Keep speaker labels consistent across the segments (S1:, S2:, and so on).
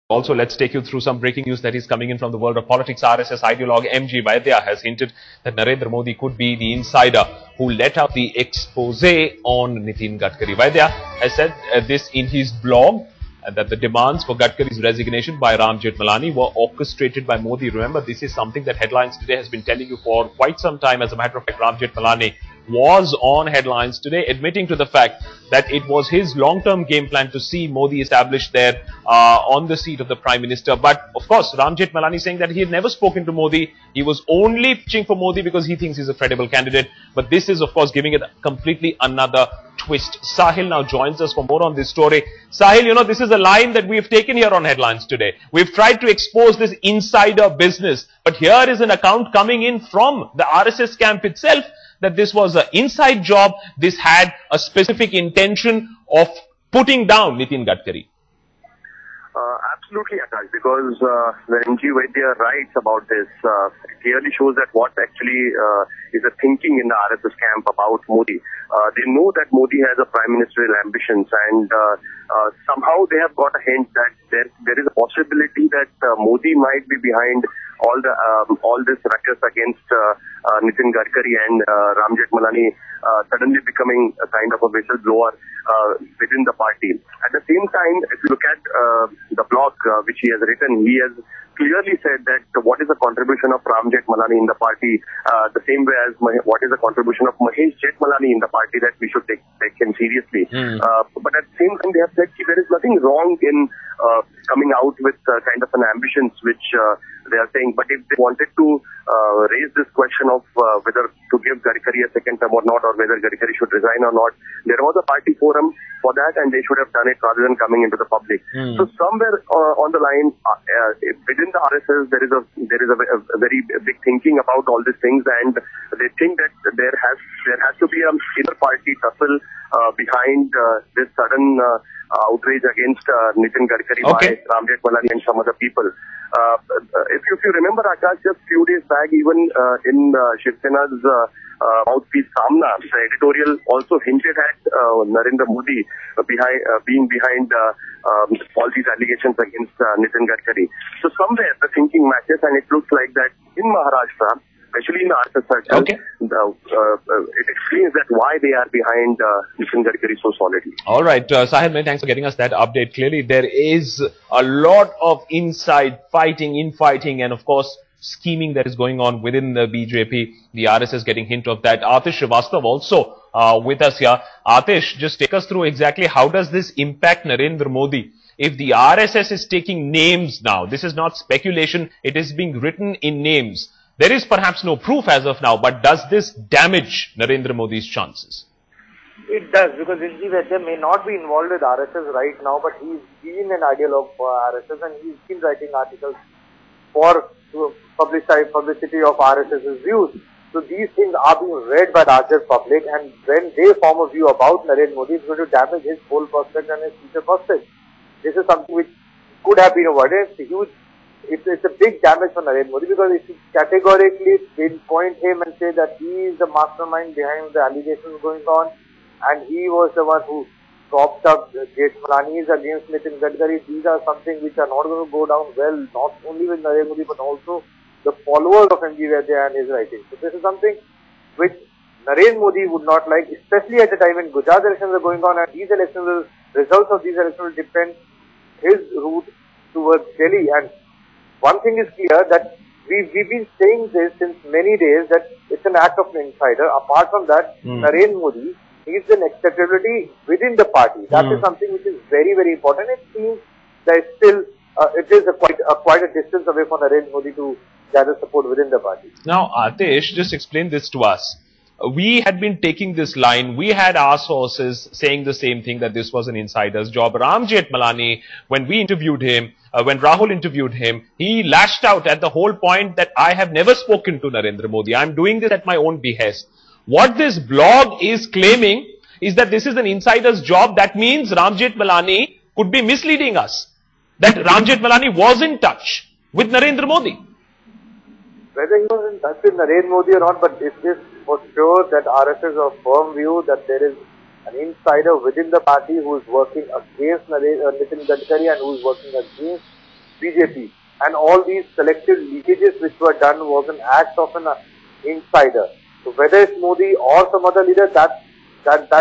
S1: Also, let's take you through some breaking news that is coming in from the world of politics. RSS ideologue MG Vaidya has hinted that Narendra Modi could be the insider who let out the expose on Nitin Gadkari. Vaidya has said this in his blog, that the demands for Gadkari's resignation by Ram Jethmalani were orchestrated by Modi. Remember, this is something that Headlines Today has been telling you for quite some time. As a matter of fact, Ram Jethmalani was on Headlines Today admitting to the fact that it was his long-term game plan to see Modi established there on the seat of the Prime Minister. But of course, Ram Jethmalani saying that he had never spoken to Modi. He was only pitching for Modi because he thinks he's a credible candidate. But this is of course giving it completely another twist. Sahil now joins us for more on this story. Sahil, you know, this is a line that we've taken here on Headlines Today. We've tried to expose this insider business, but here is an account coming in from the RSS camp itself that this was an inside job. This had a specific intention of putting down Nitin Gadkari.
S2: Absolutely, Akash, because when MG Vaidya writes about this, it clearly shows that what actually is the thinking in the RSS camp about Modi. They know that Modi has a prime ministerial ambitions, and somehow they have got a hint that there is a possibility that Modi might be behind all this ruckus against Nitin Gadkari and Ram Jethmalani suddenly becoming a kind of a whistleblower within the party. At the same time, if you look at the blog which he has written, he has clearly said that what is the contribution of Ram Jethmalani in the party, the same way as what is the contribution of Mahesh Jethmalani in the party, that we should take him seriously. But at the same time, they have said there is nothing wrong in coming out with kind of an ambitions which they are saying. But if they wanted to raise this question of whether to give Gadkari a second term or not, or whether Gadkari should resign or not, there was a party forum for that, and they should have done it rather than coming into the public. So somewhere on the line, within the RSS, there is a very big thinking about all these things, and they think that there has to be a inner party tussle behind this sudden outrage against Nitin Gadkari by Ram Jethmalani and some other people. If you remember, Akash, just few days back, even in Shiv Sena's mouthpiece Samna, the editorial also hinted at Narendra Modi being behind all these allegations against Nitin Gadkari. So somewhere the thinking matches, and it looks like that in Maharashtra, especially in the RSS circle, it explains that why they are behind Nitin Gadkari so solidly.
S1: All right, Sahil, many thanks for getting us that update. Clearly, there is a lot of inside fighting, infighting, and of course, scheming that is going on within the BJP. The RSS getting hint of that. Atish Srivastav also with us here. Atish, just take us through exactly how does this impact Narendra Modi? If the RSS is taking names now, this is not speculation, it is being written in names. There is perhaps no proof as of now, but does this damage Narendra Modi's chances?
S3: It does, because MG Vaidya may not be involved with RSS right now, but he's been an ideologue for RSS, and he's been writing articles for publicity of RSS's views. So these things are being read by the larger public, and when they form a view about Narendra Modi, it's going to damage his whole prospect and his future prospect. This is something which could have been avoided. It's a huge, it's a big damage for Narendra Modi, because if you categorically pinpoint him and say that he is the mastermind behind the allegations going on, and he was the one who propped up Jethmalani's against Nitin Gadkari, these are something which are not going to go down well, not only with Narendra Modi, but also the followers of MG Vaidya and his writing. So this is something which Narendra Modi would not like, especially at the time when Gujarat elections are going on, and these elections, results of these elections will depend his route towards Delhi. And one thing is clear, that we've been saying this since many days, that it's an act of an insider. Apart from that, Narendra Modi is an acceptability within the party. That is something which is very, very important. It seems that still it is quite a distance away from Narendra Modi to gather support within the party.
S1: Now, Atish, just explain this to us. We had been taking this line, we had our sources saying the same thing, that this was an insider's job. Ram Jethmalani, when we interviewed him, when Rahul interviewed him, he lashed out at the whole point that I have never spoken to Narendra Modi. I am doing this at my own behest. What this blog is claiming is that this is an insider's job. That means Ram Jethmalani could be misleading us. That Ram Jethmalani was in touch with Narendra Modi.
S3: Whether he was in touch with Narendra Modi or not, but it is for sure that RSS is of firm view that there is an insider within the party who is working against Nitin Gadkari and who is working against BJP. And all these selective leakages which were done was an act of an insider. So whether it's Modi or some other leader, that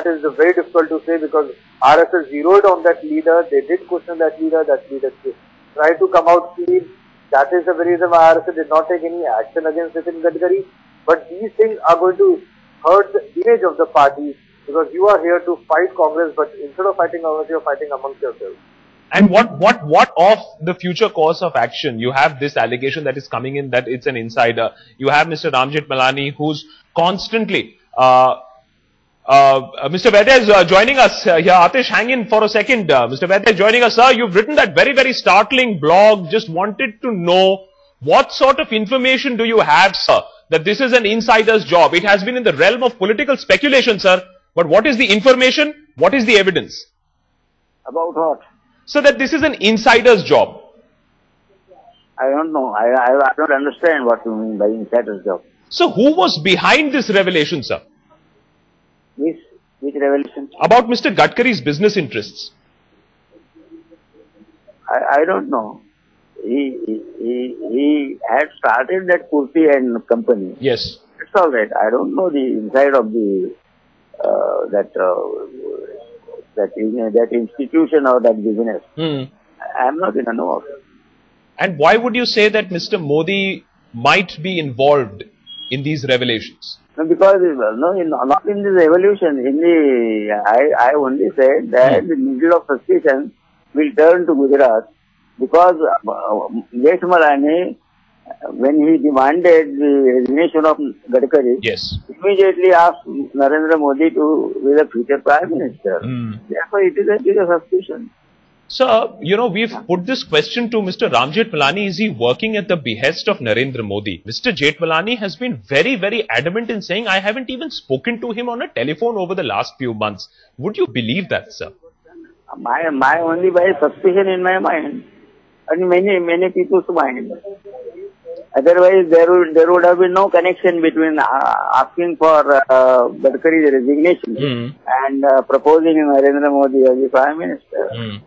S3: is very difficult to say, because RSS zeroed on that leader. They did question that leader tried to come out clean. That is the reason why RSS did not take any action against Nitin Gadkari. But these things are going to hurt the image of the party, because you are here to fight Congress, but instead of fighting Congress, you are fighting amongst yourselves.
S1: And what of the future course of action? You have this allegation that is coming in that it's an insider. You have Mr. Ramjit Malani, who's constantly, Mr. Vaidya is joining us here. Atish, hang in for a second. Mr. Vaidya is joining us, sir. You've written that very, very startling blog. Just wanted to know, what sort of information do you have, sir, that this is an insider's job? It has been in the realm of political speculation, sir. But what is the information? What is the evidence?
S4: About what?
S1: So that this is an insider's job.
S4: I don't know. I don't understand what you mean by insider's job.
S1: So who was behind this revelation, sir?
S4: Which revelation?
S1: About Mr. Gadkari's business interests.
S4: I don't know. He had started that Kurti and company.
S1: Yes.
S4: It's all right. I don't know the inside of the that institution or that business. I am not in a know of it.
S1: And why would you say that Mr. Modi might be involved in these revelations?
S4: No, because not in this evolution. I only said that the needle of suspicion will turn to Gujarat, because Jesh Malani, when he demanded the resignation of Gadkari,
S1: yes,
S4: immediately asked Narendra Modi to be the future Prime Minister. Therefore, it is a suspicion.
S1: Sir, we've put this question to Mr. Ramjit Malani. Is he working at the behest of Narendra Modi? Mr. Jethmalani has been very, very adamant in saying, I haven't even spoken to him on a telephone over the last few months. Would you believe that, sir?
S4: My only by suspicion in my mind, and many people's mind. Otherwise, there would have been no connection between asking for Gadkari's resignation and proposing Narendra Modi as the Prime Minister.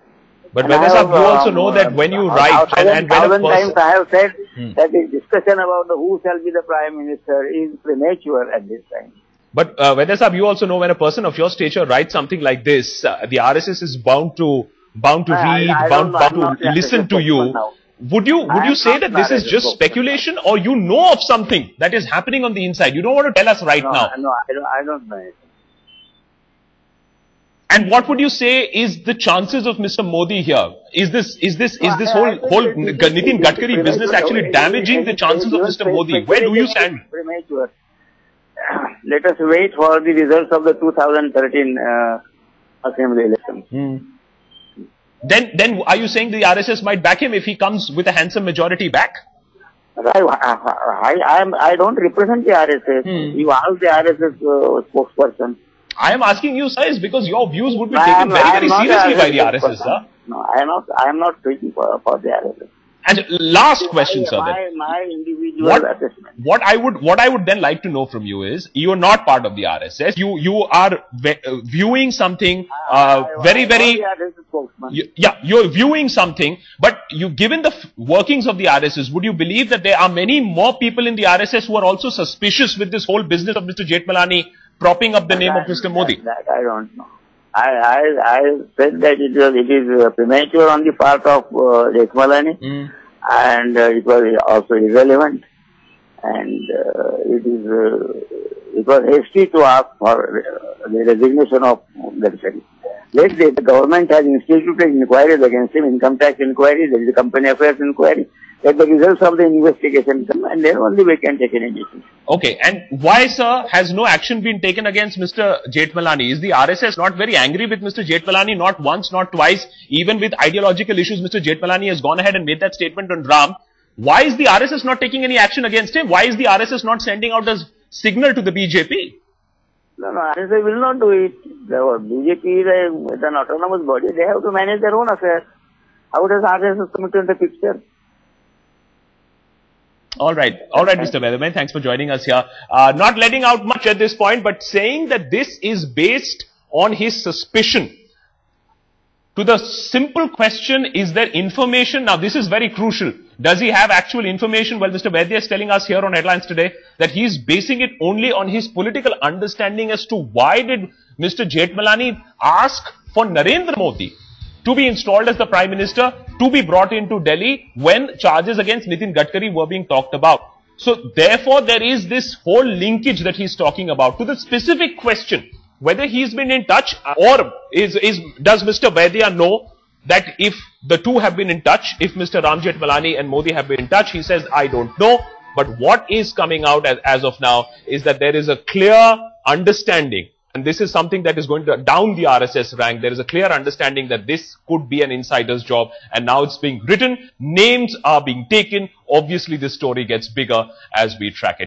S1: But Vaidya sir, you also know that when you write and when a person...
S4: times I have said that the discussion about who shall be the Prime Minister is premature at this time.
S1: But Vaidya sir, you also know when a person of your stature writes something like this, the RSS is bound to read, bound to listen to you. Would you say that this is just speculation, or you know of something that is happening on the inside? You don't want to tell us right now.
S4: No, I don't know it.
S1: And what would you say is the chances of Mr. Modi here? Is this whole Nitin Gadkari business actually damaging the chances of Mr. Modi? Where do you stand?
S4: Premature. Let us wait for the results of the 2013 Assembly election.
S1: Then are you saying the RSS might back him if he comes with a handsome majority back?
S4: I don't represent the RSS. You ask the RSS spokesperson.
S1: I am asking you, sir, is because your views would be taken very, very seriously by the RSS, sir.
S4: No, I am not speaking for the RSS.
S1: And last question, sir.
S4: My individual assessment.
S1: What I would then like to know from you is, you are not part of the RSS. You are viewing something you're viewing something. But given the workings of the RSS, would you believe that there are many more people in the RSS who are also suspicious with this whole business of Mr. Jethmalani propping up the name of Mr. Modi?
S4: That I don't know. I said that it is premature on the part of Jethmalani, and it was also irrelevant, and it was hasty to ask for the resignation of Gadkari. Lately, the government has instituted inquiries against him, income tax inquiry, there is a company affairs inquiry. Let the results of the investigation come, and then only we can take any decision.
S1: Okay, and why, sir, has no action been taken against Mr. Jethmalani? Is the RSS not very angry with Mr. Jethmalani? Not once, not twice, even with ideological issues, Mr. Jethmalani has gone ahead and made that statement on Ram. Why is the RSS not taking any action against him? Why is the RSS not sending out a signal to the BJP?
S4: No, RSS will not do it. The BJP is an autonomous body. They have to manage their own affairs. How does RSS come into the picture?
S1: All right, Mr. Vaidya, thanks for joining us here. Not letting out much at this point, but saying that this is based on his suspicion to the simple question, is there information? Now, this is very crucial. Does he have actual information? Well, Mr. Vaidya is telling us here on Headlines Today that he's basing it only on his political understanding as to why did Mr. Jethmalani ask for Narendra Modi to be installed as the Prime Minister, to be brought into Delhi when charges against Nitin Gadkari were being talked about. So, therefore, there is this whole linkage that he's talking about to the specific question, whether he's been in touch or does Mr. Vaidya know that if the two have been in touch, if Mr. Ram Jethmalani and Modi have been in touch, he says, I don't know. But what is coming out as of now is that there is a clear understanding, and this is something that is going to down the RSS rank. There is a clear understanding that this could be an insider's job, and now it's being written, names are being taken. Obviously, this story gets bigger as we track it.